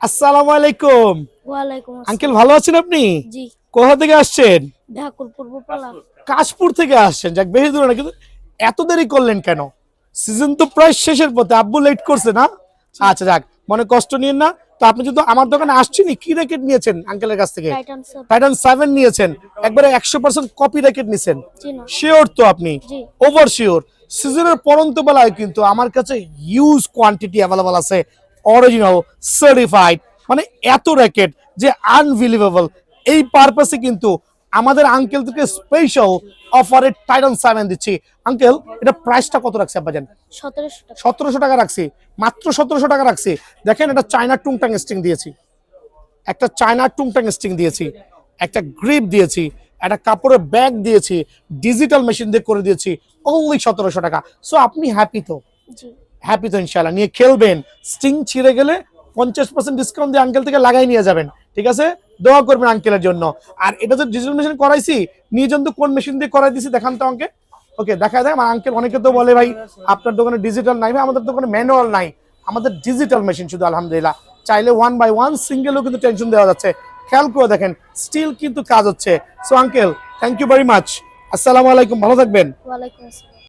আসসালামু আলাইকুম। ওয়ালাইকুম আঙ্কেল আসসালাম। ভালো আছেন আপনি? জি, কোথা থেকে আসছেন? ঢাকুর পূর্বপাড়া। কাশপুর থেকে আসছেন, যাক বেশি দূরে না, কিন্তু এত দেরি করলেন কেন? সিজন তো প্রায় শেষের পথে, আব্বু লেট করছে না? আচ্ছা যাক, মনে কষ্ট নিয়েন না। তো আপনি যদি আমার দোকানে আসছেন, কি র্যাকেট নিয়েছেন আঙ্কেলের কাছ থেকে? Titan sir. টাইটান 7 নিয়েছেন, একবারে 100% কপি র্যাকেট নিছেন? জি না। শিওর তো আপনি? জি। Over sure. সিজনের পরন্ত বেলায় কিন্তু আমার কাছে হিউজ কোয়ান্টিটি অ্যাভেলেবল আছে, অরিজিনাল সার্টিফাইড, মানে এত র্যাকেট যে আনবিলিভেবল। এই পারপাসে কিন্তু আমাদের আঙ্কেল থেকে স্পেশাল অফারে টাইটান 7 দিচ্ছি। আঙ্কেল, এটা প্রাইসটা কত রাখছে আব্বা জান? 1700 টাকা। 1700 টাকা রাখছি, মাত্র 1700 টাকা রাখছি। দেখেন, এটা চায়না টুংটাং স্ট্রিং দিয়েছি, একটা চায়না টুংটাং স্ট্রিং দিয়েছি, একটা গ্রিপ দিয়েছি, একটা কাপড়ের ব্যাগ দিয়েছি, ডিজিটাল মেশিন দিয়ে করে দিয়েছি, অনলি 1700 টাকা। সো আপনি হ্যাপি তো? জি। হ্যাপি তো ইনশাআল্লাহ। নিয়ে খেলবেন। স্টিং ছিঁড়ে গেলে 50% ডিসকাউন্ট দিয়ে আঙ্কেল থেকে লাগাই নিয়ে যাবেন, ঠিক আছে? দোয়া করবেন আঙ্কেলের জন্য। আর এটা যে ডিজিটাল মেশিন করাইছি, নিয়ে যান তো কোন মেশিন দিয়ে করাই দিছি দেখান তো আমাকে। ওকে, দেখা দেয় আমার আঙ্কেল। অনেকে তো বলে ভাই আপনার দোকানে ডিজিটাল নাই। ভাই আমাদের দোকানে ম্যানুয়াল নাই, আমাদের ডিজিটাল মেশিন শুধু, আলহামদুলিল্লাহ। চাইলে 1 বাই 1 সিঙ্গেলও কিন্তু টেনশন দেওয়া যাচ্ছে। খেয়াল করে দেখেন, স্টিল কিন্তু কাজ হচ্ছে। So uncle, thank you very much. আসসালামু আলাইকুম, ভালো থাকবেন। ওয়ালাইকুম আসসালাম।